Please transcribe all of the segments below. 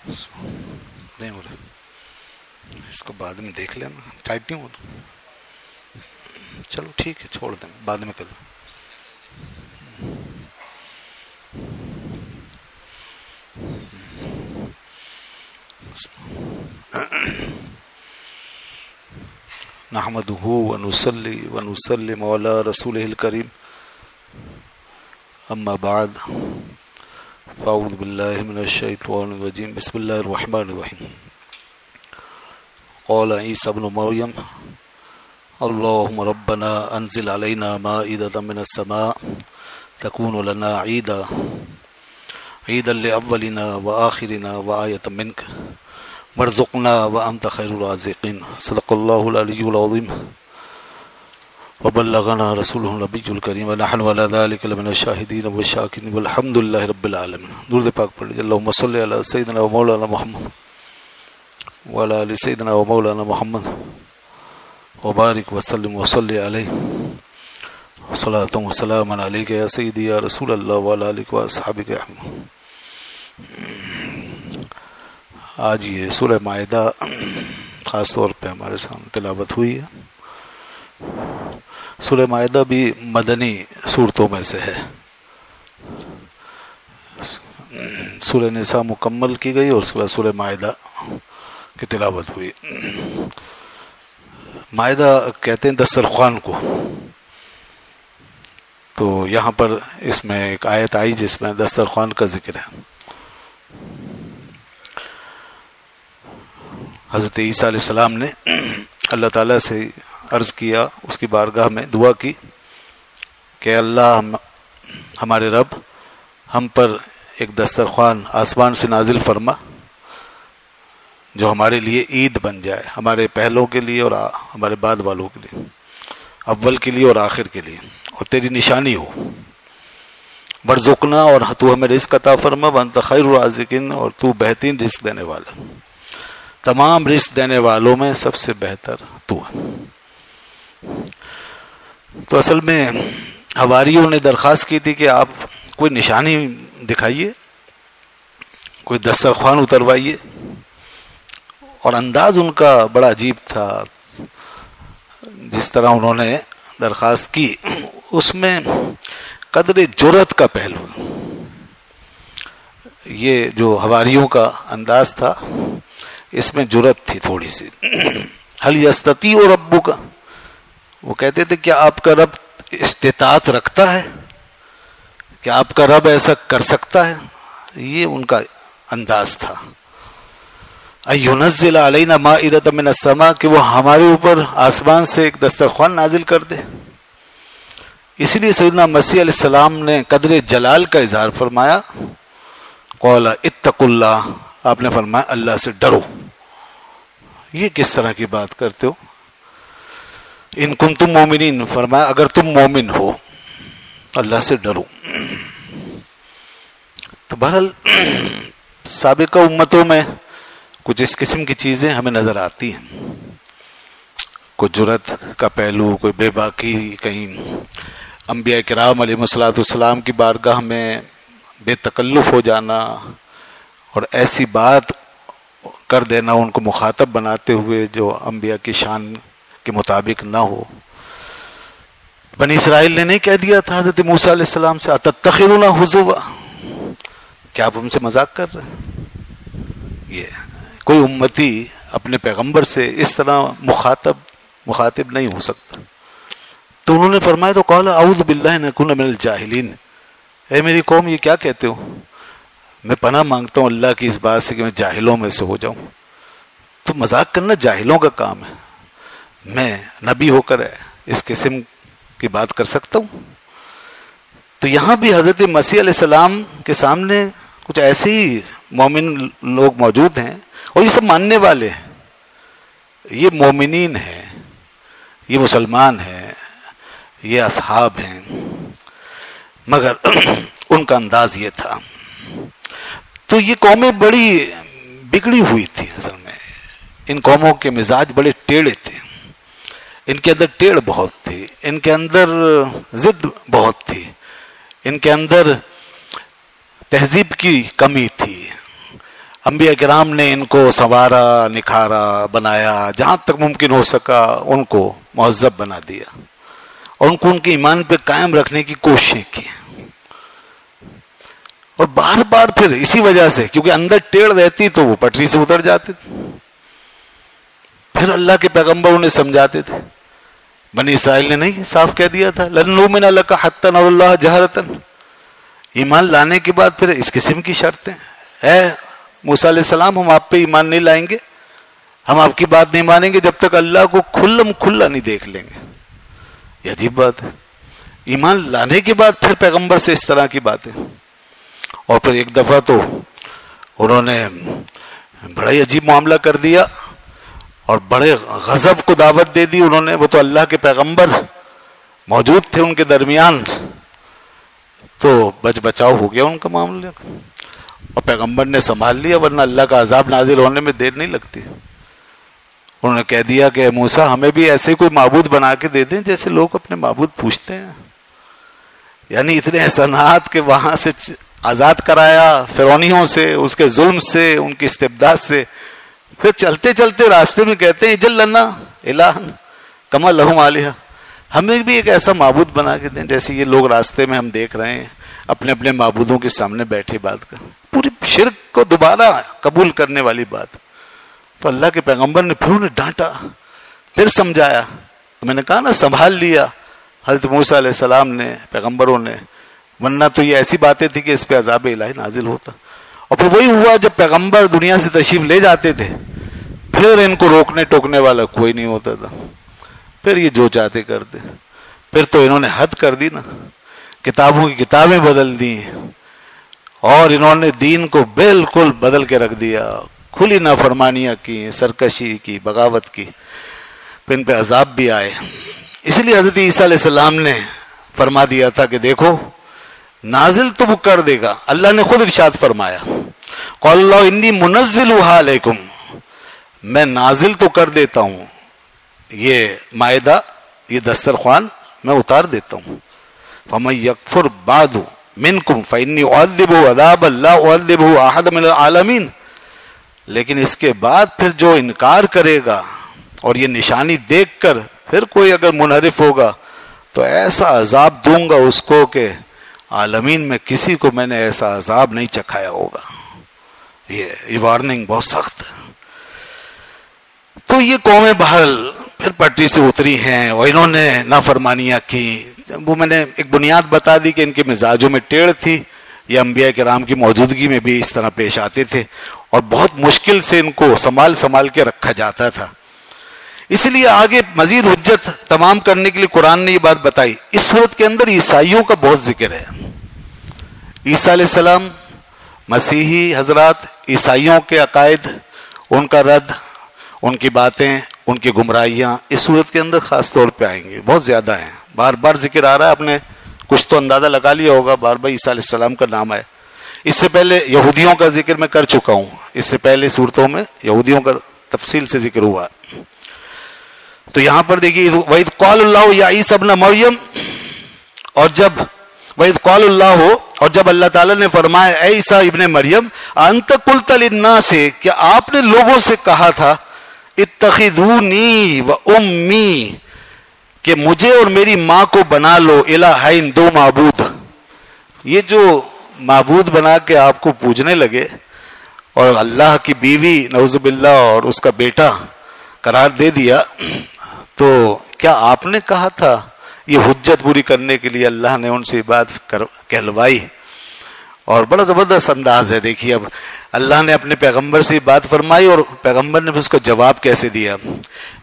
نہیں ہو رہا، اس کو بعد میں دیکھ لینا، ٹائٹ نہیں ہو رہا، چلو ٹھیک ہے چھوڑ دیں، بعد میں کر لیں۔ نحمدہ ونصلی ونسلم علی رسولہ الکریم، اما بعد، فاعوذ باللہ من الشیطان الرجیم، بسم اللہ الرحمن الرحیم۔ قال عیسی ابن مریم اللہم ربنا انزل علینا مائدۃ من السماء تکون لنا عیدا لأولنا وآخرنا وآیۃ منک وارزقنا وانت خیر الرازقین، صدق اللہ العلی العظیم وبلغنا رسولہ النبی الکریم ونحن علی ذلک لمن الشاہدین والشاکرین والحمد للہ رب العالمین۔ درود پاک پڑھ لیجیے۔ اللہم صلی علی سیدنا و مولانا محمد وعلی آل سیدنا و مولانا محمد وبارک وسلم وصلی علیہ صلاۃ و سلام علیک یا سیدی یا رسول اللہ وعلی آلک و اصحابک اجمعین۔ آج یہ سورہ مائدہ خاص طور پہ ہمارے سامنے تلاوت ہوئی ہے۔ سورہ مائدہ بھی مدنی صورتوں میں سے ہے۔ سورہ نساء مکمل کی گئی اور اس کے بعد سورہ مائدہ کی تلاوت ہوئی۔ مائدہ کہتے ہیں دسترخوان کو، تو یہاں پر اس میں ایک آیت آئی جس میں دسترخوان کا ذکر ہے۔ حضرت عیسیٰ علیہ السلام نے اللہ تعالیٰ سے عرض کیا، اس کی بارگاہ میں دعا کی کہ اللہ ہمارے رب ہم پر ایک دسترخوان آسمان سے نازل فرما جو ہمارے لیے عید بن جائے، ہمارے پہلوں کے لیے اور ہمارے بعد والوں کے لیے، اول کے لیے اور آخر کے لیے، اور تیری نشانی ہو۔ ورزقنا، اور تو ہمیں رزق عطا فرما، وانت خیر الرازقین، اور تو بہترین رزق دینے والا، تمام رزق دینے والوں میں سب سے بہتر تو ہے۔ تو اصل میں حواریوں نے درخواست کی تھی کہ آپ کوئی نشانی دکھائیے، کوئی دسترخوان اتروائیے، اور انداز ان کا بڑا عجیب تھا۔ جس طرح انہوں نے درخواست کی اس میں قدر جرأت کا پہلو، یہ جو حواریوں کا انداز تھا اس میں جرأت تھی تھوڑی سی۔ حل یستطیع ربک، وہ کہتے تھے کہ آپ کا رب استطاعت رکھتا ہے، کہ آپ کا رب ایسا کر سکتا ہے، یہ ان کا انداز تھا۔ اَيُنَزِّلَ عَلَيْنَا مَائِدَةً مِّنَ السَّمَاءِ، کہ وہ ہمارے اوپر آسمان سے ایک دسترخوان نازل کر دے۔ اسی لیے سیدنا مسیح علیہ السلام نے قدر جلال کا اظہار فرمایا، قَالَ اتَّقُوا اللَّهَ، آپ نے فرمایا اللہ سے ڈرو۔ یہ کس طرح کی بات کرتے ہو؟ ان کنتم مومنین، فرمایا اگر تم مومن ہو اللہ سے ڈرو۔ تو بہرحال سابقہ امتوں میں کچھ اس قسم کی چیزیں ہمیں نظر آتی ہیں، کوئی جرأت کا پہلو، کوئی بے باکی، کہیں انبیاء کرام علیہ الصلوۃ والسلام کی بارگاہ میں بے تکلف ہو جانا اور ایسی بات کر دینا ان کو مخاطب بناتے ہوئے جو انبیاء کی شان کے مطابق نہ ہو۔ بنی اسرائیل نے نہیں کہہ دیا تھا حضرت موسیٰ علیہ السلام سے اتتخذون ہزوا، کیا آپ ہم سے مذاق کر رہے ہیں؟ یہ کوئی امتی اپنے پیغمبر سے اس طرح مخاطب نہیں ہو سکتا۔ تو انہوں نے فرمایا تو قال اعوذ باللہ ان اکون من الجاہلین، اے میری قوم یہ کیا کہتے ہو، میں پناہ مانگتا ہوں اللہ کی اس بات سے کہ میں جاہلوں میں سے ہو جاؤں۔ تو مذاق کرنا جاہلوں کا کام ہے، میں نبی ہو کر اس قسم کی بات کر سکتا ہوں؟ تو یہاں بھی حضرت مسیح علیہ السلام کے سامنے کچھ ایسے ہی مومن لوگ موجود ہیں، اور یہ سب ماننے والے ہیں، یہ مومنین ہیں، یہ مسلمان ہیں، یہ اصحاب ہیں، مگر ان کا انداز یہ تھا۔ تو یہ قومیں بڑی بگڑی ہوئی تھی، اصل میں ان قوموں کے مزاج بڑے ٹیڑھے تھے، ان کے اندر ٹیڑھ بہت تھی، ان کے اندر ضد بہت تھی، ان کے اندر تہذیب کی کمی تھی۔ انبیاء کرام نے ان کو سنوارا، نکھارا، بنایا، جہاں تک ممکن ہو سکا ان کو مہذب بنا دیا اور ان کو ان کے ایمان پہ قائم رکھنے کی کوششیں کی، اور بار بار پھر اسی وجہ سے کیونکہ اندر ٹیڑھ رہتی تو وہ پٹری سے اتر جاتے تھے، پھر اللہ کے پیغمبر انہیں سمجھاتے تھے۔ بنی اسرائیل نے نہیں صاف کہہ دیا تھا لن نؤمن لک حتی نری اللہ جہرۃ، ایمان لانے کے بعد پھر اس قسم کی شرطیں، اے موسیٰ علیہ السلام ہم آپ پہ ایمان نہیں لائیں گے، ہم آپ کی بات نہیں مانیں گے جب تک اللہ کو کھلم کھلا نہیں دیکھ لیں گے۔ یہ عجیب بات ہے، ایمان لانے کے بعد پھر پیغمبر سے اس طرح کی باتیں۔ اور پھر ایک دفعہ تو انہوں نے بڑا ہی عجیب معاملہ کر دیا اور بڑے غضب کو دعوت دے دی انہوں نے، وہ تو اللہ کے پیغمبر موجود تھے ان کے درمیان، تو بچ بچاؤ ہو گیا ان کا معاملہ، اور پیغمبر نے سنبھال لیا، ورنہ اللہ کا عذاب نازل ہونے میں دیر نہیں لگتی۔ انہوں نے کہہ دیا کہ موسیٰ ہمیں بھی ایسے کوئی معبود بنا کے دے دیں جیسے لوگ اپنے معبود پوچھتے ہیں، یعنی اتنے احسانات کے وہاں سے آزاد کرایا فرعونیوں سے، اس کے ظلم سے، ان کی استبداد سے، پھر چلتے چلتے راستے میں کہتے ہیں اجل لنا الہ کما لہم آلہہ، ہمیں بھی ایک ایسا معبود بنا کے دیں جیسے یہ لوگ راستے میں ہم دیکھ رہے ہیں اپنے اپنے معبودوں کے سامنے بیٹھے بات کر، پوری شرک کو دوبارہ قبول کرنے والی بات۔ تو اللہ کے پیغمبر نے پھر انہیں ڈانٹا، پھر سمجھایا، تو میں نے کہا نا سنبھال لیا حضرت موسیٰ علیہ السلام نے، پیغمبروں نے، ورنہ تو یہ ایسی باتیں تھی کہ اس پہ عذاب الہی نازل ہوتا۔ اور پھر وہی ہوا جب پیغمبر دنیا سے تشریف لے جاتے تھے پھر ان کو روکنے ٹوکنے والا کوئی نہیں ہوتا تھا، پھر یہ جو چاہتے کرتے، پھر تو انہوں نے حد کر دی نا، کتابوں کی کتابیں بدل دی اور انہوں نے دین کو بالکل بدل کے رکھ دیا، کھلی نافرمانیاں کی، سرکشی کی، بغاوت کی، پھر ان پہ عذاب بھی آئے۔ اس لیے حضرت عیسیٰ علیہ السلام نے فرما دیا تھا کہ دیکھو نازل تو وہ کر دے گا، اللہ نے خود ارشاد فرمایا قال اللہ انی منزلھا علیکم، میں نازل تو کر دیتا ہوں یہ مائدہ، یہ دسترخوان میں اتار دیتا ہوں، فمن یکفر بعد منکم فانی اعذبہ عذابا لا اعذبہ احد من العالمین، لیکن اس کے بعد پھر جو انکار کرے گا اور یہ نشانی دیکھ کر پھر کوئی اگر منحرف ہوگا تو ایسا عذاب دوں گا اس کو کہ عالمین میں کسی کو میں نے ایسا عذاب نہیں چکھایا ہوگا۔ یہ وارننگ بہت سخت ہے۔ تو یہ قومیں بہرحال پھر پٹری سے اتری ہیں اور انہوں نے نافرمانیاں کی، وہ میں نے ایک بنیاد بتا دی کہ ان کے مزاجوں میں ٹیڑھ تھی، یہ انبیاء کرام کی موجودگی میں بھی اس طرح پیش آتے تھے اور بہت مشکل سے ان کو سنبھال کے رکھا جاتا تھا۔ اس لیے آگے مزید حجت تمام کرنے کے لیے قرآن نے یہ بات بتائی۔ اس صورت کے اندر عیسائیوں کا بہت ذکر ہے، عیسیٰ علیہ السلام، مسیحی حضرات، عیسائیوں کے عقائد، ان کا رد، ان کی باتیں، ان کی گمراہیاں اس صورت کے اندر خاص طور پہ آئیں گے، بہت زیادہ ہیں، بار بار ذکر آ رہا ہے، آپ نے کچھ تو اندازہ لگا لیا ہوگا، بار بار عیسیٰ علیہ السلام کا نام ہے۔ اس سے پہلے یہودیوں کا ذکر میں کر چکا ہوں، اس سے پہلے صورتوں میں یہودیوں کا تفصیل سے ذکر ہوا۔ تو یہاں پر دیکھیے وَإِذْ قَالَ اللَّهُ يَا عِيسَى ابْنَ مَرْيَمَ، وَإِذْ قَالَ اللَّهُ، اور جب اللہ تعالیٰ نے فرمایا اے عیسیٰ ابن مریم أَنْتَ قُلْتَ لِلنَّاسِ، کہ آپ نے لوگوں سے کہا تھا اتخذونی و امی، کہ مجھے اور میری ماں کو بنا لو الہین، دو معبود۔ یہ جو معبود بنا کے آپ کو پوجنے لگے اور اللہ کی بیوی نعوذ باللہ اور اس کا بیٹا قرار دے دیا، تو کیا آپ نے کہا تھا؟ یہ حجت پوری کرنے کے لیے اللہ نے ان سے بات کہلوائی، اور بڑا زبردست انداز ہے۔ دیکھیے اب اللہ نے اپنے پیغمبر سے بات فرمائی اور پیغمبر نے اس کا جواب کیسے دیا۔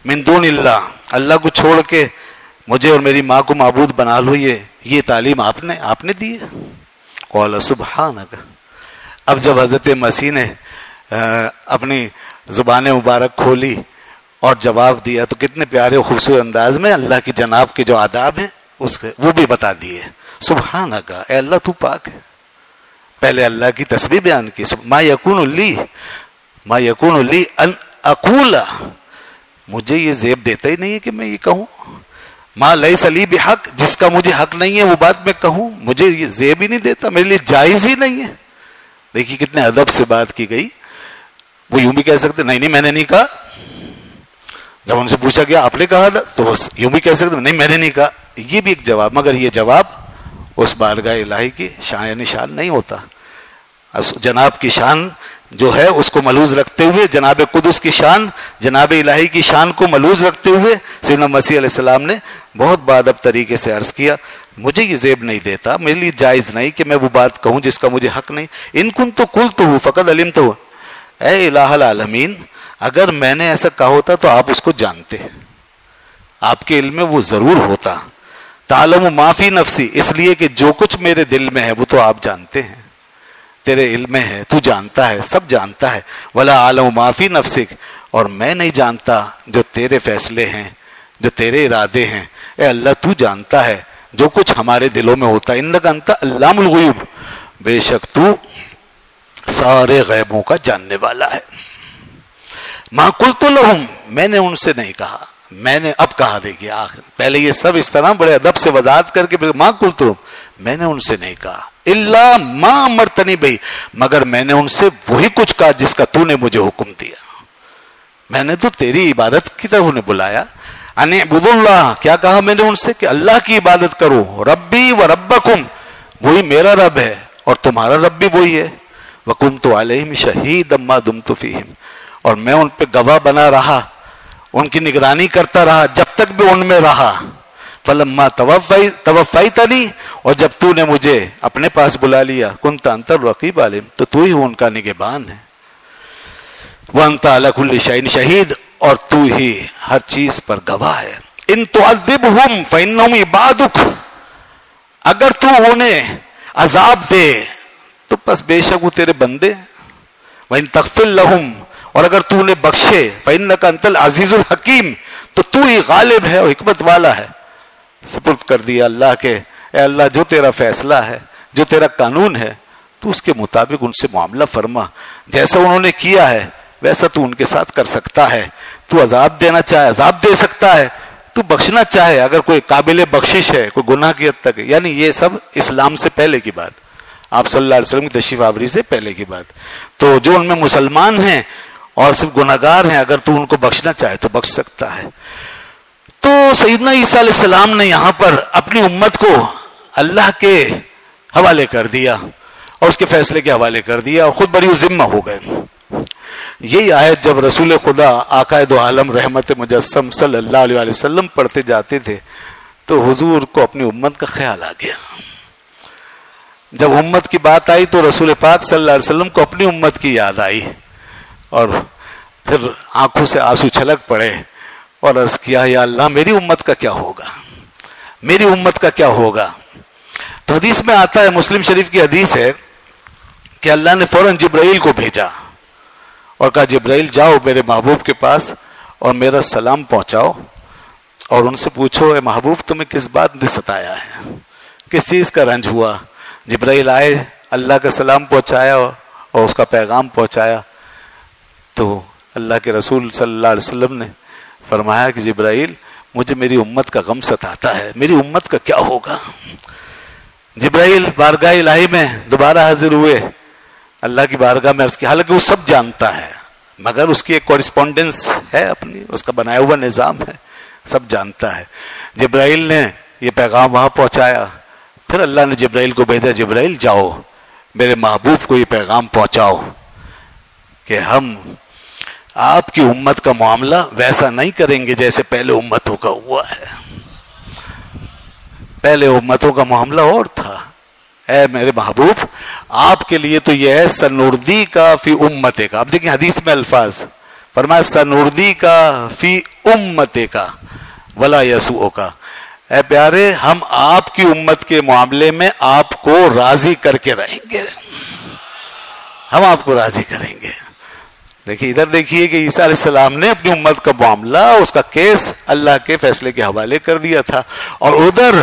من دون اللہ، اللہ کو چھوڑ کے مجھے اور میری ماں کو معبود بنا لو، یہ تعلیم آپ نے دی ہے۔ قال سبحانک، اب جب حضرت مسیح نے اپنی زبان مبارک کھولی اور جواب دیا تو کتنے پیارے خوبصورت انداز میں اللہ کی جناب کے جو آداب ہیں وہ بھی بتا دیے۔ سبحانک، اے اللہ تو پاک ہے۔ پہلے اللہ کی تسبیح بیان کی، ما یکون لی ان اقول، مجھے یہ زیب دیتا ہی نہیں ہے کہ میں یہ کہوں، ما لیس لی بحق، جس کا مجھے حق نہیں ہے وہ بات میں کہوں، مجھے یہ زیب ہی نہیں دیتا، میرے لیے جائز ہی نہیں ہے۔ دیکھیے کتنے ادب سے بات کی گئی وہ یوں بھی کہہ سکتے نہیں میں نے نہیں کہا. جب ان سے پوچھا گیا آپ نے کہا تھا تو وہ یوں بھی کہہ سکتے نہیں میں نے نہیں کہا. یہ بھی ایک جواب, مگر یہ جواب اس بارگاہ الہی کی شان نشان نہیں ہوتا. جناب کی شان جو ہے اس کو ملوز رکھتے ہوئے, جناب قدس کی شان, جناب الہی کی شان کو ملوز رکھتے ہوئے سیدنا مسیح علیہ السلام نے بہت بادب طریقے سے عرض کیا مجھے یہ زیب نہیں دیتا, میرے لیے جائز نہیں کہ میں وہ بات کہوں جس کا مجھے حق نہیں. ان کنت قلتہ فقد علمتہ, اے الہ العالمین اگر میں نے ایسا کہا ہوتا تو آپ اس کو جانتے, آپ کے علم میں وہ ضرور ہوتا. تعلم ما فی نفسی, اس لیے کہ جو کچھ میرے دل میں ہے وہ تو آپ جانتے ہیں, تیرے علم میں ہے, تو جانتا ہے, سب جانتا ہے. ولا عالم ما فی نفسک, اور میں نہیں جانتا جو تیرے فیصلے ہیں, جو تیرے ارادے ہیں. اے اللہ تو جانتا ہے جو کچھ ہمارے دلوں میں ہوتا ہے. انک انت علام الغیوب, بے شک تو سارے غیبوں کا جاننے والا ہے. ما قلت لہم, میں نے ان سے نہیں کہا, میں نے اب کہا. دیکھیے آخر پہلے یہ سب اس طرح بڑے ادب سے وضاحت کر کے ما قلت لہم, میں نے ان سے نہیں کہا. الا ما امرتنی بہ, مگر میں نے ان سے وہی کچھ کہا جس کا تو نے مجھے حکم دیا. میں نے تو تیری عبادت کی طرف انہیں بلایا. ان اعبدوا اللہ, کیا کہا میں نے ان سے کہ اللہ کی عبادت کرو. ربی و ربکم, وہی میرا رب ہے اور تمہارا رب بھی وہی ہے. وکنت علیہم شہیدا ما دمت فیہم, اور میں ان پہ گواہ بنا رہا, ان کی نگرانی کرتا رہا جب تک بھی ان میں رہا. فلما توفیتنی, اور جب تو نے مجھے اپنے پاس بلا لیا, کنت انت الرقیب علیہم, تو ہی ان کا نگہبان ہے. وانت علی کل شیء شہید, اور تو ہی ہر چیز پر گواہ ہے. ان تعذبہم فانہم عبادک, اگر تو انہیں عذاب دے تو بس بے شک وہ تیرے بندے. وان تغفر لہم, اور اگر تو انہیں بخشے, فانک انت العزیز الحکیم, تو ہی غالب ہے اور حکمت والا ہے. سپرد کر دیا اللہ کے, اے اللہ جو تیرا فیصلہ ہے, جو تیرا قانون ہے, تو اس کے مطابق ان سے معاملہ فرما. جیسا انہوں نے کیا ہے ویسا تو ان کے ساتھ کر سکتا ہے. تو عذاب دینا چاہے عذاب دے سکتا ہے, تو بخشنا چاہے اگر کوئی قابل بخشش ہے, کوئی گناہ کی حد تک. یعنی یہ سب اسلام سے پہلے کی بات, آپ صلی اللہ علیہ وسلم کی تشریف آوری سے پہلے کی بات. تو جو ان میں مسلمان ہیں اور صرف گناہگار ہیں, اگر تو ان کو بخشنا چاہے تو بخش سکتا ہے. تو سیدنا عیسیٰ علیہ السلام نے یہاں پر اپنی امت کو اللہ کے حوالے کر دیا اور اس کے فیصلے کے حوالے کر دیا, اور خود بری ذمہ ہو گئے. یہی آیت جب رسول خدا آقائے دو عالم رحمت مجسم صلی اللہ علیہ وسلم پڑھتے جاتے تھے تو حضور کو اپنی امت کا خیال آ گیا. جب امت کی بات آئی تو رسول پاک صلی اللہ علیہ وسلم کو اپنی امت کی یاد آئی, اور پھر آنکھوں سے آنسو چھلک پڑے اور عرض کیا یا اللہ میری امت کا کیا ہوگا, میری امت کا کیا ہوگا. تو حدیث میں آتا ہے, مسلم شریف کی حدیث ہے کہ اللہ نے فوراً جبرائیل کو بھیجا اور کہا جبرائیل جاؤ میرے محبوب کے پاس اور میرا سلام پہنچاؤ, اور ان سے پوچھو اے محبوب تمہیں کس بات نے ستایا ہے, کس چیز کا رنج ہوا. جبرائیل آئے, اللہ کا سلام پہنچایا اور اس کا پیغام پہنچایا. تو اللہ کے رسول صلی اللہ علیہ وسلم نے فرمایا کہ جبرائیل مجھے میری امت کا غم ستاتا ہے, میری امت کا کیا ہوگا. جبرائیل بارگاہ الہی میں دوبارہ حاضر ہوئے, اللہ کی بارگاہ میں عرض کی, حالانکہ وہ سب جانتا ہے مگر اس کی ایک کورسپونڈنس ہے اپنی, اس کا بنایا ہوا نظام ہے, سب جانتا ہے. جبرائیل نے یہ پیغام وہاں پہنچایا, پھر اللہ نے جبرائیل کو بھیجا, جبرائیل جاؤ میرے محبوب کو یہ پیغام پہنچاؤ کہ ہم آپ کی امت کا معاملہ ویسا نہیں کریں گے جیسے پہلے امتوں کا ہوا ہے. پہلے امتوں کا معاملہ اور تھا. اے میرے محبوب آپ کے لیے تو یہ ہے سنردی کا فی امتے کا. اب دیکھیں حدیث میں الفاظ فرمایا سنردی کا فی امتے کا ولا یسوء کا. اے پیارے ہم آپ کی امت کے معاملے میں آپ کو راضی کر کے رہیں گے, ہم آپ کو راضی کریں گے. دیکھیے ادھر دیکھیے کہ عیسیٰ علیہ السلام نے اپنی امت کا معاملہ, اس کا کیس اللہ کے فیصلے کے حوالے کر دیا تھا, اور ادھر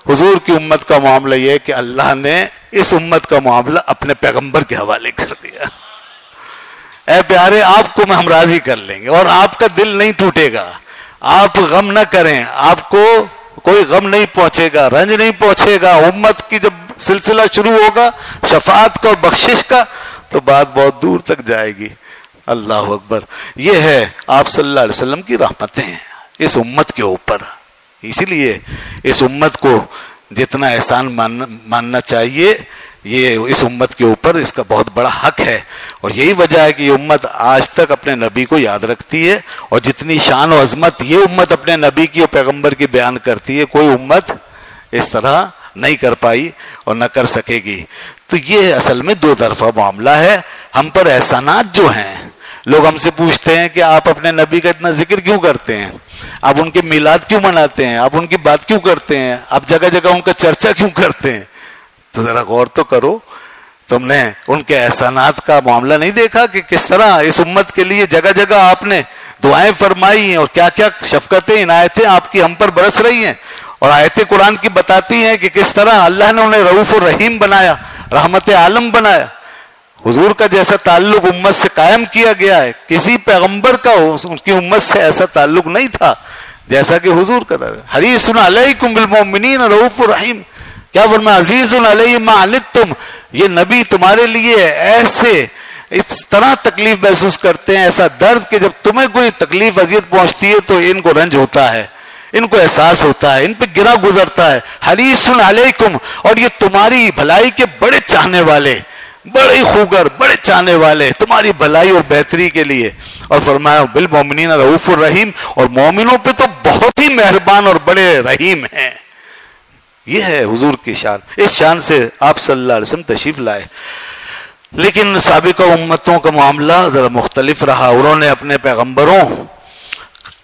حضور کی امت کا معاملہ یہ ہے کہ اللہ نے اس امت کا معاملہ اپنے پیغمبر کے حوالے کر دیا. اے پیارے آپ کو ہم راضی کر لیں گے اور آپ کا دل نہیں ٹوٹے گا, آپ غم نہ کریں, آپ کو کوئی غم نہیں پہنچے گا, رنج نہیں پہنچے گا. امت کی جب سلسلہ شروع ہوگا شفاعت کا اور بخشش کا تو بات بہت دور تک جائے گی. اللہ اکبر. یہ ہے آپ صلی اللہ علیہ وسلم کی رحمتیں اس امت کے اوپر. اسی لیے اس امت کو جتنا احسان ماننا چاہیے یہ اس امت کے اوپر اس کا بہت بڑا حق ہے. اور یہی وجہ ہے کہ یہ امت آج تک اپنے نبی کو یاد رکھتی ہے, اور جتنی شان و عظمت یہ امت اپنے نبی کی اور پیغمبر کی بیان کرتی ہے کوئی امت اس طرح نہیں کر پائی اور نہ کر سکے گی. تو یہ اصل میں دو طرفہ معاملہ ہے. ہم پر احسانات جو ہیں, لوگ ہم سے پوچھتے ہیں کہ آپ اپنے نبی کا اتنا ذکر کیوں کرتے ہیں, آپ ان کے میلاد کیوں مناتے ہیں, آپ ان کی بات کیوں کرتے ہیں, آپ جگہ جگہ ان کا چرچا کیوں کرتے ہیں. تو ذرا غور تو کرو, تم نے ان کے احسانات کا معاملہ نہیں دیکھا کہ کس طرح اس امت کے لیے جگہ جگہ آپ نے دعائیں فرمائی ہیں, اور کیا کیا شفقتیں عنایتیں آپ کی ہم پر برس رہی ہیں. اور آیتیں قرآن کی بتاتی ہیں کہ کس طرح اللہ نے انہیں رؤوف الرحیم بنایا, رحمت عالم بنایا. حضور کا جیسا تعلق امت سے قائم کیا گیا ہے, کسی پیغمبر کا ان کی امت سے ایسا تعلق نہیں تھا جیسا کہ حضور کا تھا. حریص علیکم بالمؤمنین رؤوف الرحیم. کیا فرمایا, عزیز علیہ ما عنتم. یہ نبی تمہارے لیے ایسے اس طرح تکلیف محسوس کرتے ہیں, ایسا درد کہ جب تمہیں کوئی تکلیف اذیت پہنچتی ہے تو ان کو رنج ہوتا ہے, ان کو احساس ہوتا ہے, ان پہ گرا گزرتا ہے. حریص علیکم, اور یہ تمہاری بھلائی کے بڑے چاہنے والے, بڑے خوگر, بڑے چاہنے والے تمہاری بھلائی اور بہتری کے لیے. اور فرمایا بالمؤمنین رؤوف الرحیم, اور مومنوں پہ تو بہت ہی مہربان اور بڑے رحیم ہیں. یہ ہے حضور کی شان. اس شان سے آپ صلی اللہ علیہ وسلم تشریف لائے. لیکن سابقہ امتوں کا معاملہ ذرا مختلف رہا. انہوں نے اپنے پیغمبروں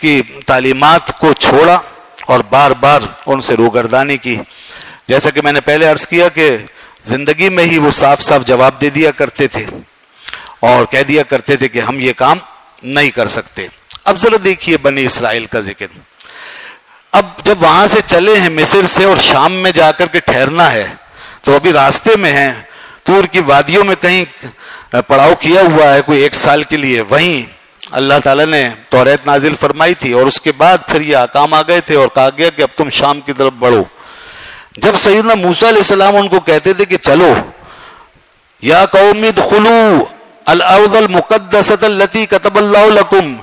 کی تعلیمات کو چھوڑا اور بار بار ان سے روگردانی کی. جیسا کہ میں نے پہلے عرض کیا کہ زندگی میں ہی وہ صاف صاف جواب دے دیا کرتے تھے اور کہہ دیا کرتے تھے کہ ہم یہ کام نہیں کر سکتے. اب ذرا دیکھیے بنی اسرائیل کا ذکر. اب جب وہاں سے چلے ہیں مصر سے اور شام میں جا کر کے ٹھہرنا ہے, تو ابھی راستے میں ہیں, طور کی وادیوں میں کہیں پڑاؤ کیا ہوا ہے کوئی 1 سال کے لیے. وہیں اللہ تعالیٰ نے توریت نازل فرمائی تھی, اور اس کے بعد پھر یہ احکام آ گئے تھے اور کہا گیا کہ اب تم شام کی طرف بڑھو. جب سیدنا موسیٰ علیہ السلام ان کو کہتے تھے کہ چلو, یا قوم ادخلوا الارض المقدسۃ التی کتب اللہ لکم,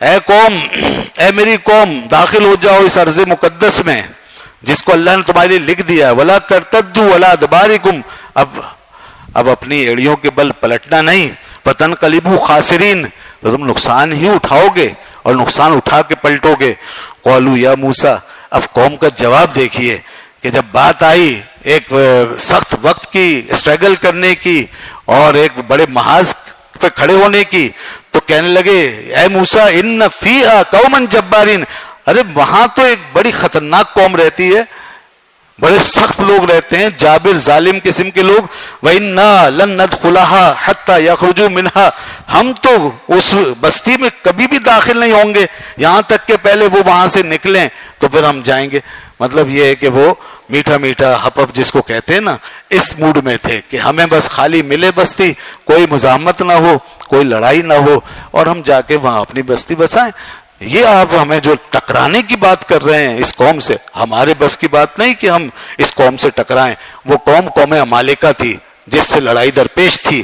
اے قوم, اے میری قوم, داخل ہو جاؤ اس ارض مقدس میں جس کو اللہ نے تمہارے لیے لکھ دیا ہے. ولا ترتدوا ولا ادبارکم, اب اپنی ایڑیوں کے بل پلٹنا نہیں. فتنقلبوا خاسرین, تو تم نقصان ہی اٹھاؤ گے اور نقصان اٹھا کے پلٹو گے. قالوا یا موسیٰ, اب قوم کا جواب دیکھیے کہ جب بات آئی ایک سخت وقت کی, اسٹرگل کرنے کی اور ایک بڑے محاذ پہ کھڑے ہونے کی, تو کہنے لگے اے موسیٰ ان فیہا قوما جبارین, ارے وہاں تو ایک بڑی خطرناک قوم رہتی ہے, بڑے سخت لوگ رہتے ہیں, جابر ظالم قسم کے لوگ. وَإِنَّا لَن نَدْخُلَهَا حَتَّى يَخْرُجُوا مِنْهَا, ہم تو اس بستی میں کبھی بھی داخل نہیں ہوں گے یہاں تک کہ پہلے وہ وہاں سے نکلیں تو پھر ہم جائیں گے. مطلب یہ ہے کہ وہ میٹھا میٹھا ہپ اپ جس کو کہتے ہیں نا, اس موڈ میں تھے کہ ہمیں بس خالی ملے بستی, کوئی مزاحمت نہ ہو, کوئی لڑائی نہ ہو, اور ہم جا کے وہاں اپنی بستی بسائیں. یہ آپ ہمیں جو ٹکرانے کی بات کر رہے ہیں اس قوم سے, ہمارے بس کی بات نہیں کہ ہم اس قوم سے ٹکرائیں. وہ قوم عمالقہ تھی جس سے لڑائی درپیش تھی.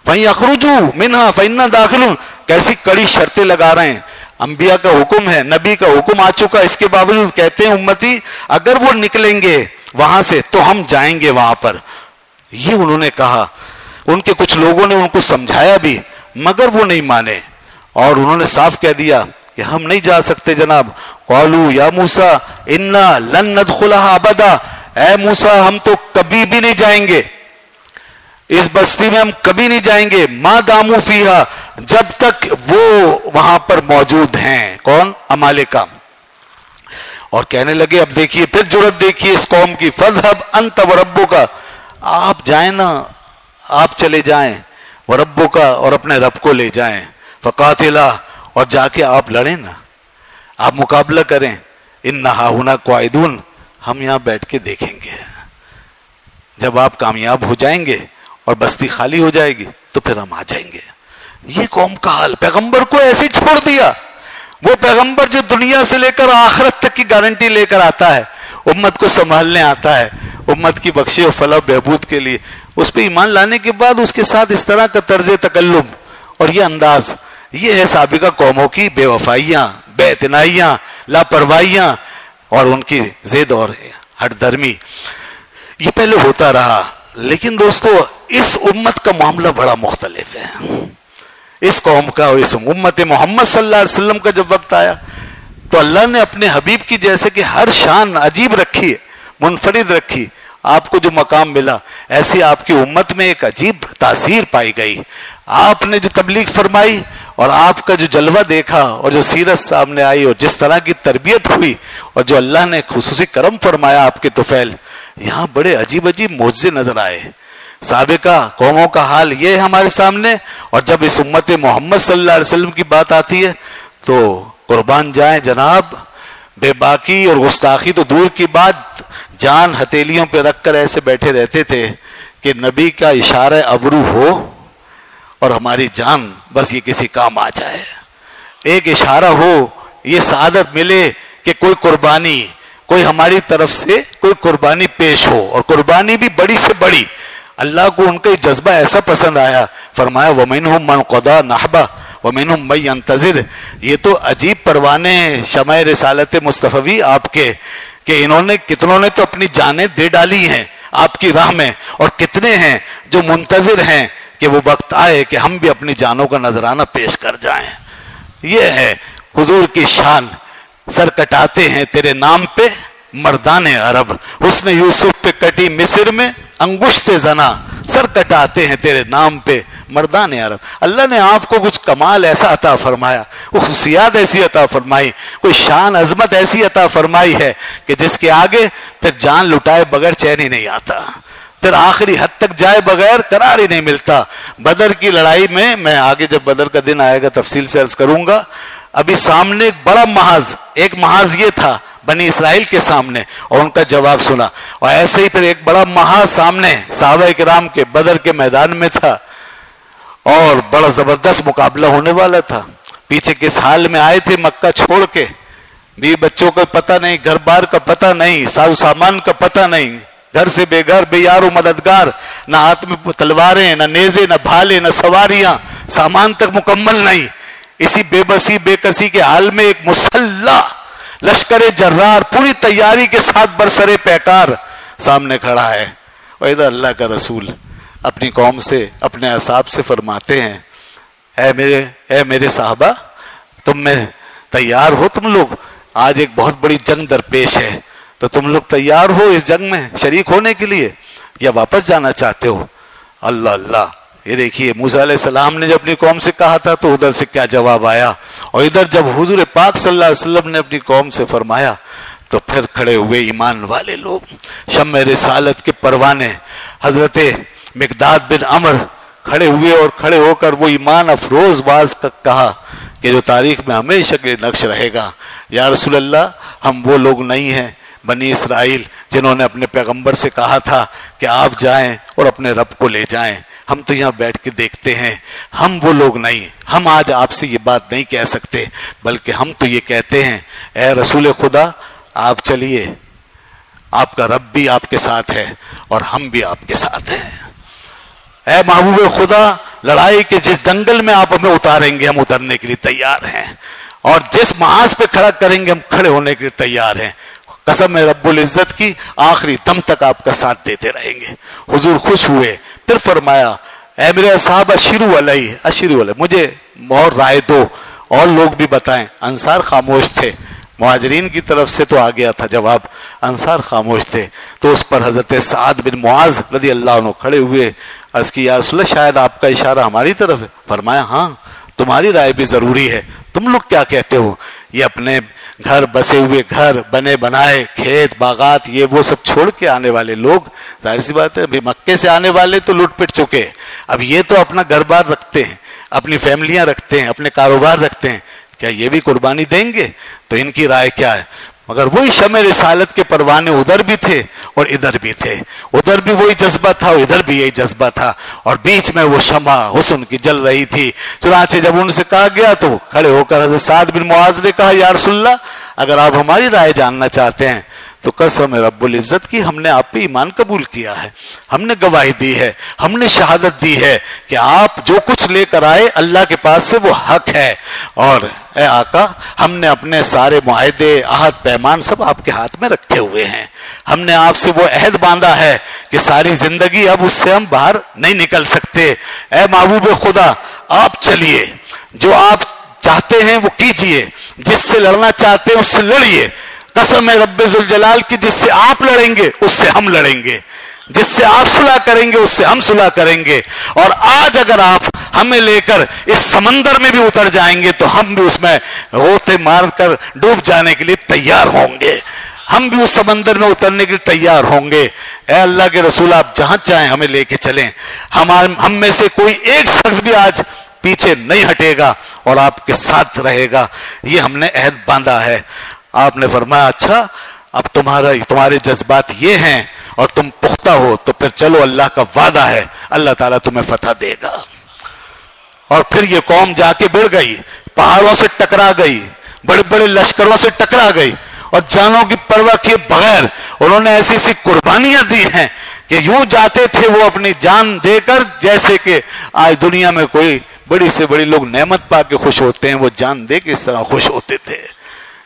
فَيَخْرُجُوا مِنْهَا فَإِنَّا دَاخِلُونَ, کیسی کڑی شرطیں لگا رہے ہیں. انبیاء کا حکم ہے, نبی کا حکم آ چکا, اس کے باوجود کہتے ہیں امتی اگر وہ نکلیں گے وہاں سے تو ہم جائیں گے وہاں پر. یہ انہوں نے کہا. ان کے کچھ لوگوں نے ان کو سمجھایا بھی مگر وہ نہیں مانے, اور انہوں نے صاف کہہ دیا کہ ہم نہیں جا سکتے جناب. قالوا یا موسیٰ انا لن ندخلها ابدا, اے موسیٰ ہم تو کبھی بھی نہیں جائیں گے اس بستی میں, ہم کبھی نہیں جائیں گے. ما داموا فیہا, جب تک وہ وہاں پر موجود ہیں. کون؟ عمالقہ. اور کہنے لگے, اب دیکھیے پھر جرت دیکھیے اس قوم کی, فذهب انت وربک, آپ جائیں نا, آپ چلے جائیں, وربک, اور اپنے رب کو لے جائیں, فقاتلا, اور جا کے آپ لڑیں نا, آپ مقابلہ کریں. انہا ہنا قاعدون, ہم یہاں بیٹھ کے دیکھیں گے. جب آپ کامیاب ہو جائیں گے اور بستی خالی ہو جائے گی تو پھر ہم آ جائیں گے. یہ قوم کا حال. پیغمبر کو ایسے ہی چھوڑ دیا. وہ پیغمبر جو دنیا سے لے کر آخرت تک کی گارنٹی لے کر آتا ہے, امت کو سنبھالنے آتا ہے, امت کی بخشش و فلاح و بہبود کے لیے, اس پہ ایمان لانے کے بعد اس کے ساتھ اس طرح کا طرز تکلم, اور یہ انداز، یہ ہے سابقہ قوموں کی بے وفائیاں، بے اعتنائیاں، لاپرواہیاں اور ان کی ضد اور ہٹ درمی. یہ پہلے ہوتا رہا. لیکن دوستو اس امت کا معاملہ بڑا مختلف ہے. اس قوم کا اور اس امت محمد صلی اللہ علیہ وسلم کا جب وقت آیا تو اللہ نے اپنے حبیب کی جیسے کہ ہر شان عجیب رکھی، منفرد رکھی. آپ کو جو مقام ملا ایسی آپ کی امت میں ایک عجیب تاثیر پائی گئی. آپ نے جو تبلیغ فرمائی اور آپ کا جو جلوہ دیکھا اور جو سیرت سامنے آئی اور جس طرح کی تربیت ہوئی اور جو اللہ نے خصوصی کرم فرمایا آپ کے طفیل، یہاں بڑے عجیب عجیب معجزے نظر آئے. سابقہ قوموں کا حال یہ ہے ہمارے سامنے، اور جب اس امت محمد صلی اللہ علیہ وسلم کی بات آتی ہے تو قربان جائیں جناب، بے باکی اور گستاخی تو دور کی بات، جان ہتھیلیوں پہ رکھ کر ایسے بیٹھے رہتے تھے کہ نبی کا اشارہ ابرو ہو اور ہماری جان بس یہ کسی کام آ جائے، ایک اشارہ ہو، یہ سعادت ملے کہ کوئی قربانی، کوئی ہماری طرف سے کوئی قربانی پیش ہو، اور قربانی بھی بڑی سے بڑی. اللہ کو ان کا جذبہ ایسا پسند آیا، فرمایا وَمِنْهُمْ مَنْ قَضَى نَحْبَهْ وَمِنْهُمْ مَنْ يَنْتَظِرُ. یہ تو عجیب پروانے ہیں شمع رسالت مصطفی آپ کے، کہ انہوں نے کتنوں نے تو اپنی جانیں دے ڈالی ہیں آپ کی راہ میں، اور کتنے ہیں جو منتظر ہیں کہ وہ وقت آئے کہ ہم بھی اپنی جانوں کا نذرانہ پیش کر جائیں. یہ ہے حضور کی شان. سر کٹاتے ہیں تیرے نام پہ مردان عرب، حسن یوسف پہ کٹی مصر میں انگشت زنا، سر کٹاتے ہیں تیرے نام پہ مردان عرب. اللہ نے آپ کو کچھ کمال ایسا عطا فرمایا، خصوصیات ایسی عطا فرمائی، کوئی شان عظمت ایسی عطا فرمائی ہے کہ جس کے آگے پھر جان لٹائے بغیر چین ہی نہیں آتا، پھر آخری حد تک جائے بغیر قرار ہی نہیں ملتا. بدر کی لڑائی میں آگے جب بدر کا دن آئے گا تفصیل سے عرض کروں گا. ابھی سامنے ایک بڑا محاذ، ایک محاذ یہ تھا بنی اسرائیل کے سامنے اور ان کا جواب سنا، اور ایسے ہی پھر ایک بڑا محاذ سامنے صحابہ کرام کے بدر کے میدان میں تھا، اور بڑا زبردست مقابلہ ہونے والا تھا. پیچھے کس حال میں آئے تھے مکہ چھوڑ کے، بیوی بچوں کا پتہ نہیں، گھر بار کا پتہ نہیں، ساز و سامان کا پتہ نہیں، گھر سے بے گھر، بے یار و مددگار، نہ ہاتھ میں تلواریں، نہ نیزے، نہ بھالے، نہ سواریاں، سامان تک مکمل نہیں. اسی بے بسی بے کسی کے حال میں ایک مسلح لشکر جرار پوری تیاری کے ساتھ برسرے پیکار سامنے کھڑا ہے. اور ادھر اللہ کا رسول اپنی قوم سے، اپنے اصحاب سے فرماتے ہیں، اے میرے صحابہ، تم میں تیار ہو؟ تم لوگ آج ایک بہت بڑی جنگ درپیش ہے، تو تم لوگ تیار ہو اس جنگ میں شریک ہونے کے لیے یا واپس جانا چاہتے ہو؟ اللہ اللہ. یہ دیکھیے موسیٰ علیہ السلام نے جب اپنی قوم سے کہا تھا تو ادھر سے کیا جواب آیا، اور ادھر جب حضور پاک صلی اللہ علیہ وسلم نے اپنی قوم سے فرمایا تو پھر کھڑے ہوئے ایمان والے لوگ، شمع رسالت کے پروانے حضرت مقداد بن عمر کھڑے ہوئے، اور کھڑے ہو کر وہ ایمان افروز باز کہا کہ جو تاریخ میں ہمیشہ کے نقش رہے گا، یا رسول اللہ ہم وہ لوگ نہیں ہیں بنی اسرائیل جنہوں نے اپنے پیغمبر سے کہا تھا کہ آپ جائیں اور اپنے رب کو لے جائیں، ہم تو یہاں بیٹھ کے دیکھتے ہیں، ہم وہ لوگ نہیں، ہم آج آپ سے یہ بات نہیں کہہ سکتے، بلکہ ہم تو یہ کہتے ہیں اے رسول خدا آپ چلیے، آپ کا رب بھی آپ کے ساتھ ہے اور ہم بھی آپ کے ساتھ ہیں. اے محبوب خدا، لڑائی کے جس دنگل میں آپ ہمیں اتاریں گے ہم اترنے کے لیے تیار ہیں، اور جس محاذ پہ کھڑا کریں گے ہم کھڑے ہونے کے لیے تیار ہیں. قسم ہے رب العزت کی، آخری دم تک آپ کا ساتھ دیتے رہیں گے. حضور خوش ہوئے، پھر فرمایا اے میرے اصحاب اشیروا علیہ، اشیروا علیہ، مجھے اور رائے دو، اور لوگ بھی بتائیں. انصار خاموش تھے، مہاجرین کی طرف سے تو آ گیا تھا جواب، انصار خاموش تھے. تو اس پر حضرت سعد بن معاذ رضی اللہ عنہ کھڑے ہوئے، عرض کی یا رسول اللہ شاید آپ کا اشارہ ہماری طرف ہے. فرمایا ہاں تمہاری رائے بھی ضروری ہے، تم لوگ کیا کہتے ہو؟ یہ اپنے گھر بسے ہوئے، گھر بنے بنائے، کھیت باغات، یہ وہ سب چھوڑ کے آنے والے لوگ، ظاہر سی بات ہے ابھی مکے سے آنے والے تو لوٹ پٹ چکے، اب یہ تو اپنا گھر بار رکھتے ہیں، اپنی فیملیاں رکھتے ہیں، اپنے کاروبار رکھتے ہیں، کیا یہ بھی قربانی دیں گے؟ تو ان کی رائے کیا ہے؟ مگر وہی شمع رسالت کے پروانے ادھر بھی تھے اور ادھر بھی تھے، ادھر بھی وہی جذبہ تھا اور ادھر بھی یہی جذبہ تھا، اور بیچ میں وہ شمع حسن کی جل رہی تھی. چنانچہ جب ان سے کہا گیا تو کھڑے ہو کر حضرت سعد بن معاذ نے کہا یا رسول اللہ اگر آپ ہماری رائے جاننا چاہتے ہیں تو قسم رب العزت کی ہم نے آپ پہ ایمان قبول کیا ہے, ہم نے گواہی دی ہے, ہم نے شہادت دی ہے کہ آپ جو کچھ لے کر آئے اللہ کے پاس سے وہ حق ہے, اور اے آقا ہم نے اپنے سارے معاہدے عہد پیمان سب آپ کے ہاتھ میں رکھے ہوئے ہیں, ہم نے آپ سے وہ عہد باندھا ہے کہ ساری زندگی اب اس سے ہم باہر نہیں نکل سکتے. اے محبوب خدا آپ چلیے, جو آپ چاہتے ہیں وہ کیجئے, جس سے لڑنا چاہتے ہیں اس سے لڑیے. قسم رب ذوالجلال کی جس سے آپ لڑیں گے اس سے ہم لڑیں گے, جس سے آپ صلح کریں گے اس سے ہم صلح کریں گے. اور آج اگر آپ ہمیں لے کر اس سمندر میں بھی اتر جائیں گے تو ہم بھی اس میں غوطے مار کر ڈوب جانے کے لیے تیار ہوں گے, ہم بھی اس سمندر میں اترنے کے لیے تیار ہوں گے. اے اللہ کے رسول آپ جہاں چاہیں ہمیں لے کے چلیں, ہم میں سے کوئی ایک شخص بھی آج پیچھے نہیں ہٹے گا اور آپ کے ساتھ رہے گا, یہ ہم نے عہد باندھا ہے. آپ نے فرمایا اچھا اب تمہارے جذبات یہ ہیں اور تم پختہ ہو تو پھر چلو, اللہ کا وعدہ ہے اللہ تعالیٰ تمہیں فتح دے گا. اور پھر یہ قوم جا کے بڑھ گئی, پہاڑوں سے ٹکرا گئی, بڑے بڑے لشکروں سے ٹکرا گئی, اور جانوں کی پرواہ کیے بغیر انہوں نے ایسی ایسی قربانیاں دی ہیں کہ یوں جاتے تھے وہ اپنی جان دے کر جیسے کہ آج دنیا میں کوئی بڑی سے بڑی لوگ نعمت پا کے خوش ہوتے ہیں, وہ جان دے کے اس طرح خوش ہوتے تھے.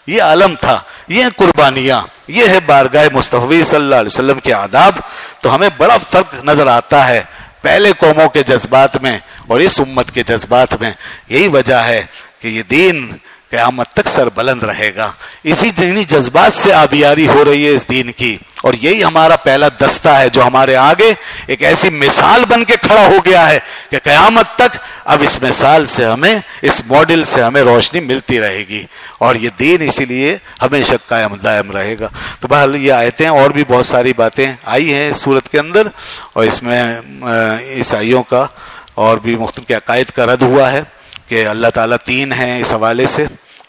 یہ عالم تھا, یہ قربانیاں, یہ ہے بارگاہ مصطفی صلی اللہ علیہ وسلم کے آداب. تو ہمیں بڑا فرق نظر آتا ہے پہلے قوموں کے جذبات میں اور اس امت کے جذبات میں. یہی وجہ ہے کہ یہ دین قیامت تک سر بلند رہے گا. اسی دینی جذبات سے آبیاری ہو رہی ہے اس دین کی, اور یہی ہمارا پہلا دستہ ہے جو ہمارے آگے ایک ایسی مثال بن کے کھڑا ہو گیا ہے کہ قیامت تک اب اس مثال سے ہمیں, اس ماڈل سے ہمیں روشنی ملتی رہے گی, اور یہ دین اسی لیے ہمیشہ قائم دائم رہے گا. تو بہرحال یہ آیتیں اور بھی بہت ساری باتیں آئی ہیں اس صورت کے اندر, اور اس میں عیسائیوں کا اور بھی مختلف عقائد کا رد ہوا ہے کہ اللہ تعالیٰ تین ہیں. اس حوالے سے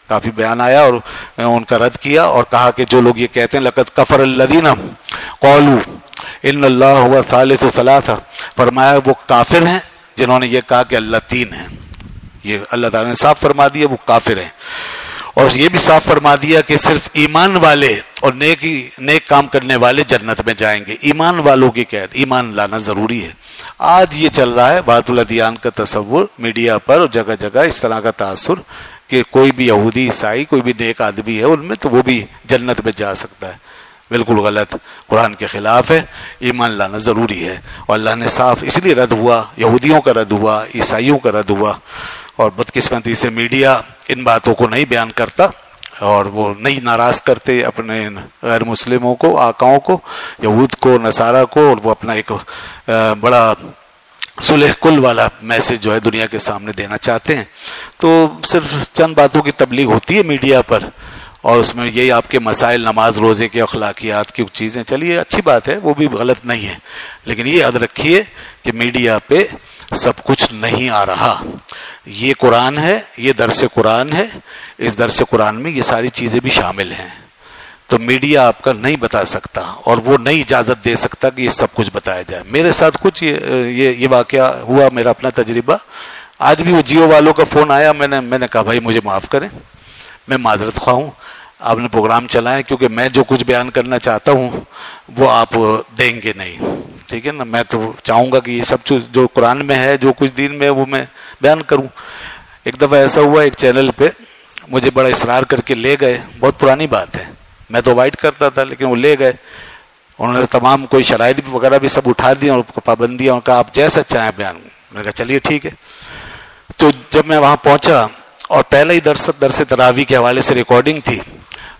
کافی بیان آیا اور ان کا رد کیا, اور کہا کہ جو لوگ یہ کہتے ہیں لقد کفر الذین قالوا ان اللہ هو ثالث ثلاثہ, فرمایا وہ کافر ہیں جنہوں نے یہ کہا کہ اللہ تین ہیں. یہ اللہ تعالیٰ نے صاف فرما دیا وہ کافر ہیں, اور یہ بھی صاف فرما دیا کہ صرف ایمان والے اور نیک کام کرنے والے جنت میں جائیں گے. ایمان والوں کی قید, ایمان لانا ضروری ہے. آج یہ چل رہا ہے بات الادیان کا تصور میڈیا پر اور جگہ جگہ اس طرح کا تاثر کہ کوئی بھی یہودی عیسائی کوئی بھی نیک آدمی ہے ان میں تو وہ بھی جنت میں جا سکتا ہے. بالکل غلط, قرآن کے خلاف ہے. ایمان لانا ضروری ہے, اور اللہ نے صاف اس لیے رد ہوا, یہودیوں کا رد ہوا, عیسائیوں کا رد ہوا. اور بدقسمتی سے میڈیا ان باتوں کو نہیں بیان کرتا اور وہ نہیں ناراض کرتے اپنے غیر مسلموں کو, آقاؤں کو, یہود کو, نصارہ کو, اور وہ اپنا ایک بڑا صلح کل والا میسج جو ہے دنیا کے سامنے دینا چاہتے ہیں. تو صرف چند باتوں کی تبلیغ ہوتی ہے میڈیا پر, اور اس میں یہی آپ کے مسائل, نماز روزے کے, اخلاقیات کی چیزیں, چلیے اچھی بات ہے, وہ بھی غلط نہیں ہے, لیکن یہ یاد رکھیے کہ میڈیا پہ سب کچھ نہیں آ رہا. یہ قرآن ہے, یہ درس قرآن ہے, اس درس قرآن میں یہ ساری چیزیں بھی شامل ہیں. تو میڈیا آپ کا نہیں بتا سکتا اور وہ نہیں اجازت دے سکتا کہ یہ سب کچھ بتایا جائے. میرے ساتھ کچھ یہ واقعہ ہوا, میرا اپنا تجربہ. آج بھی وہ جیو والوں کا فون آیا, میں نے کہا بھائی مجھے معاف کریں, میں معذرت خواہ ہوں, آپ نے پروگرام چلائیں کیونکہ میں جو کچھ بیان کرنا چاہتا ہوں وہ آپ دیں گے نہیں, ٹھیک ہے نا. میں تو چاہوں گا کہ یہ سب جو قرآن میں ہے, جو کچھ دین میں ہے وہ میں بیان کروں. ایک دفعہ ایسا ہوا ایک چینل پہ مجھے بڑا اصرار کر کے لے گئے, بہت پرانی بات ہے, میں تو اوائڈ کرتا تھا لیکن وہ لے گئے. انہوں نے تمام کوئی شرائط وغیرہ بھی سب اٹھا دی اور پابندیاں, اور کہا آپ جیسا چاہیں بیان. میں نے کہا چلیے ٹھیک ہے. تو جب میں وہاں پہنچا اور پہلا ہی درس تراویح کے حوالے سے ریکارڈنگ تھی,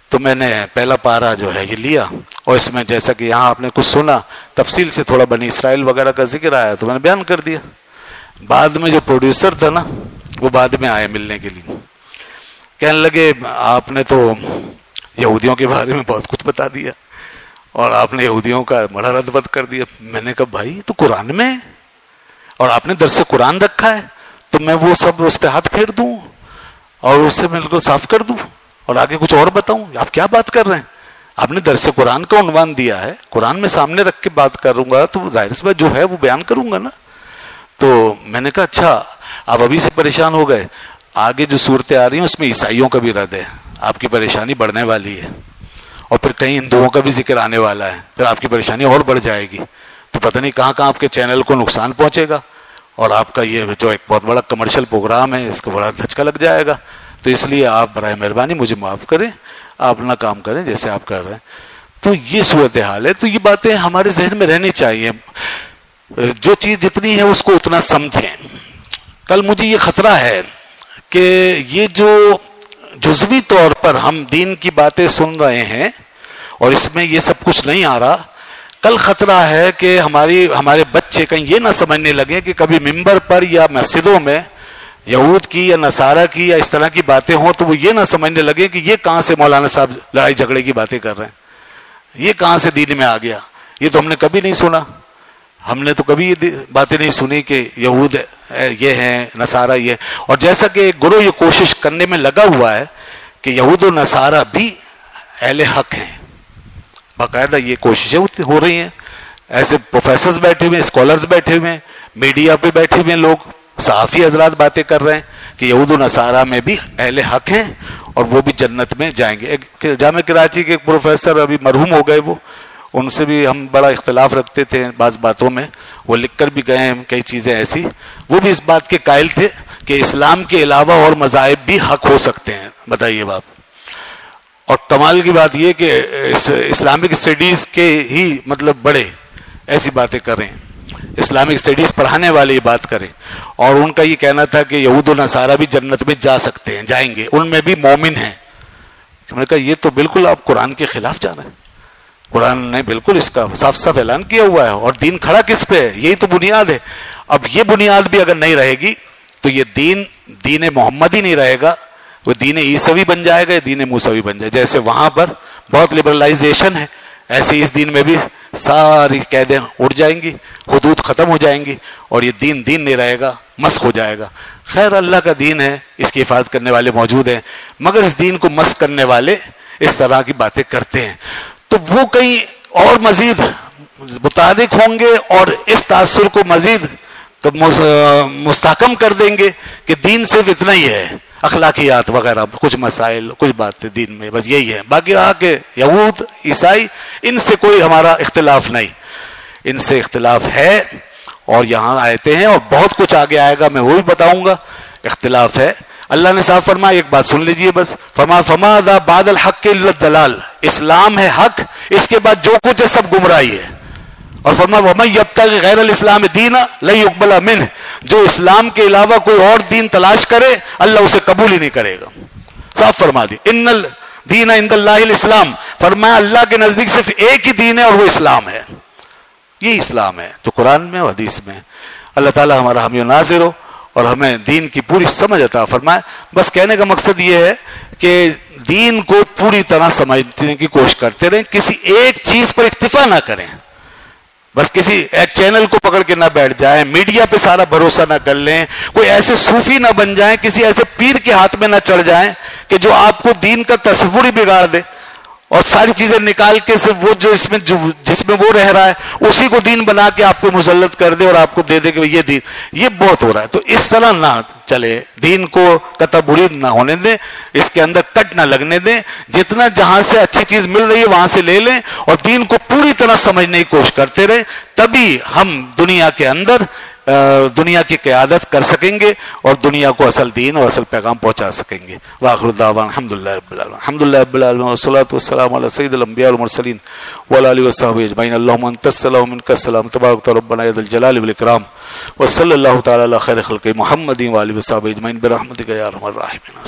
تو میں نے پہلا پارہ جو ہے یہ لیا, اور اس میں جیسا کہ یہاں آپ نے کچھ سنا تفصیل سے, تھوڑا بنی اسرائیل وغیرہ کا ذکر آیا تو میں نے بیان کر دیا. بعد میں جو پروڈیوسر تھا نا وہ بعد میں آئے ملنے کے لیے, کہنے لگے آپ نے تو یہودیوں کے بارے میں بہت کچھ بتا دیا اور آپ نے یہودیوں کا بڑا رد بد کر دیا. میں نے کہا بھائی تو قرآن میں اور آپ نے درس قرآن رکھا ہے تو میں وہ سب اس پہ ہاتھ پھیر دوں اور اس سے بالکل صاف کر دوں اور آگے کچھ اور بتاؤں؟ آپ کیا بات کر رہے ہیں؟ آپ نے درس قرآن کا عنوان دیا ہے, قرآن میں سامنے رکھ کے بات کروں گا تو ظاہر سی بات جو ہے وہ بیان کروں گا نا. تو میں نے کہا اچھا آپ ابھی سے پریشان ہو گئے, آگے جو صورتیں آ رہی ہیں اس میں عیسائیوں کا بھی رد ہے, آپ کی پریشانی بڑھنے والی ہے. اور پھر کہیں ہندوؤں کا بھی ذکر آنے والا ہے، پھر آپ کی پریشانی اور بڑھ جائے گی، تو پتہ نہیں کہاں کہاں آپ کے چینل کو نقصان پہنچے گا، اور آپ کا یہ جو ایک بہت بڑا کمرشل پروگرام ہے اس کو بڑا دھچکا لگ جائے گا. تو اس لیے آپ برائے مہربانی مجھے معاف کریں، آپ اپنا کام کریں جیسے آپ کر رہے ہیں. تو یہ صورتحال ہے. تو یہ باتیں ہمارے ذہن میں رہنی چاہیے. جو چیز جتنی ہے اس کو اتنا سمجھیں. کل مجھے یہ خطرہ ہے کہ یہ جو جزوی طور پر ہم دین کی باتیں سن رہے ہیں اور اس میں یہ سب کچھ نہیں آ رہا، کل خطرہ ہے کہ ہمارے بچے کہیں یہ نہ سمجھنے لگے کہ کبھی ممبر پر یا مسجدوں میں یہود کی یا نصارہ کی یا اس طرح کی باتیں ہوں تو وہ یہ نہ سمجھنے لگے کہ یہ کہاں سے مولانا صاحب لڑائی جھگڑے کی باتیں کر رہے ہیں، یہ کہاں سے دین میں آ گیا، یہ تو ہم نے کبھی نہیں سنا. ہم نے تو کبھی یہ باتیں نہیں سنی کہ یہود یہ ہیں، نصارہ یہ. اور جیسا کہ گروہ یہ کوشش کرنے میں لگا ہوا ہے کہ یہود و نصارہ بھی اہل حق ہیں، باقاعدہ یہ کوششیں ہو رہی ہیں. ایسے پروفیسرز بیٹھے ہوئے ہیں، اسکالرز بیٹھے ہوئے ہیں، میڈیا پہ بیٹھے ہوئے ہیں، لوگ صحافی حضرات باتیں کر رہے ہیں کہ یہود و نصارہ میں بھی اہل حق ہیں اور وہ بھی جنت میں جائیں گے. ایک جامعہ کراچی کے ایک پروفیسر ابھی مرحوم ہو گئے، وہ ان سے بھی ہم بڑا اختلاف رکھتے تھے بعض باتوں میں، وہ لکھ کر بھی گئے ہیں کئی چیزیں ایسی. وہ بھی اس بات کے قائل تھے کہ اسلام کے علاوہ اور مذاہب بھی حق ہو سکتے ہیں. بتائیے باپ. اور کمال کی بات یہ کہ اسلامک اسٹڈیز کے ہی مطلب بڑے ایسی باتیں کر رہے ہیں، اسلامک اسٹڈیز پڑھانے والے یہ بات کریں. اور ان کا یہ کہنا تھا کہ یہود و نصارہ بھی جنت میں جا سکتے ہیں، جائیں گے، ان میں بھی مومن ہیں. ہم نے کہا یہ تو بالکل آپ قرآن کے خلاف جا رہے ہیں. قرآن نے بالکل اس کا صاف صاف اعلان کیا ہوا ہے. اور دین کھڑا کس پہ ہے؟ یہی تو بنیاد ہے. اب یہ بنیاد بھی اگر نہیں رہے گی تو یہ دین محمد ہی نہیں رہے گا، وہ دین عیسوی بن جائے گا، دین موسوی بن جائے گا. جیسے وہاں پر بہت لبرلائزیشن ہے، ایسے اس دین میں بھی ساری قیدیں اڑ جائیں گی، حدود ختم ہو جائیں گی، اور یہ دین نہیں رہے گا، مسخ ہو جائے گا. خیر اللہ کا دین ہے، اس کی حفاظت کرنے والے موجود ہیں، مگر اس دین کو مسخ کرنے والے اس طرح کی باتیں کرتے ہیں. تو وہ کہیں اور مزید متحرک ہوں گے اور اس تاثر کو مزید مستحکم کر دیں گے کہ دین صرف اتنا ہی ہے، اخلاقیات وغیرہ کچھ مسائل کچھ باتیں دین میں بس یہی ہے. باقی رہا کہ یہود عیسائی ان سے کوئی ہمارا اختلاف نہیں، ان سے اختلاف ہے. اور یہاں آیتیں ہیں اور بہت کچھ آگے آئے گا، میں وہ بھی بتاؤں گا. اختلاف ہے. اللہ نے صاحب فرمایا، ایک بات سن لیجئے بس، فما ذا بعد الحق الا الضلال. اسلام ہے حق، اس کے بعد جو کچھ ہے سب گمراہی ہے. اور فرمایا ومن یبتغی غیر الاسلام دینا لن یقبل منہ. جو اسلام کے علاوہ کوئی اور دین تلاش کرے اللہ اسے قبول ہی نہیں کرے گا. صاف فرما دی، ان الدین عند اللہ الاسلام. فرمایا اللہ کے نزدیک صرف ایک ہی دین ہے اور وہ اسلام ہے. یہ اسلام ہے جو قرآن میں اور حدیث میں. اللہ تعالی ہمارا حامی و ناصر ہو اور ہمیں دین کی پوری سمجھ عطا فرمائے. بس کہنے کا مقصد یہ ہے کہ دین کو پوری طرح سمجھنے کی کوشش کرتے رہیں، کسی ایک چیز پر اکتفا نہ کریں. بس کسی ایک چینل کو پکڑ کے نہ بیٹھ جائیں، میڈیا پہ سارا بھروسہ نہ کر لیں، کوئی ایسے صوفی نہ بن جائیں، کسی ایسے پیر کے ہاتھ میں نہ چڑھ جائیں کہ جو آپ کو دین کا تصور ہی بگاڑ دے اور ساری چیزیں نکال کے صرف وہ جس میں وہ رہ رہا ہے اسی کو دین بنا کے آپ کو مسلط کر دے اور آپ کو دے دے کہ یہ دین. یہ بہت ہو رہا ہے. تو اس طرح نہ چلے، دین کو قطع برید نہ ہونے دیں، اس کے اندر کٹ نہ لگنے دیں. جتنا جہاں سے اچھی چیز مل رہی ہے وہاں سے لے لیں اور دین کو پوری طرح سمجھنے کی کوشش کرتے رہیں. تبھی ہم دنیا کے اندر دنیا کی قیادت کر سکیں گے اور دنیا کو اصل دین اور اصل پیغام پہنچا سکیں گے. وآخر دعوانا الحمدللہ رب العالمین. الحمدللہ رب العالمین والصلاة والسلام علی سید الانبیاء والمرسلین وعلی آلہ وصحبہ اجمعین. اللہم انت السلام منک السلام تبارک ربنا یا ذا الجلال والاکرام وصلی اللہ تعالی علی خیر خلق محمد وآلہ وصحبہ اجمعین برحمتک یا ارحم الراحمین.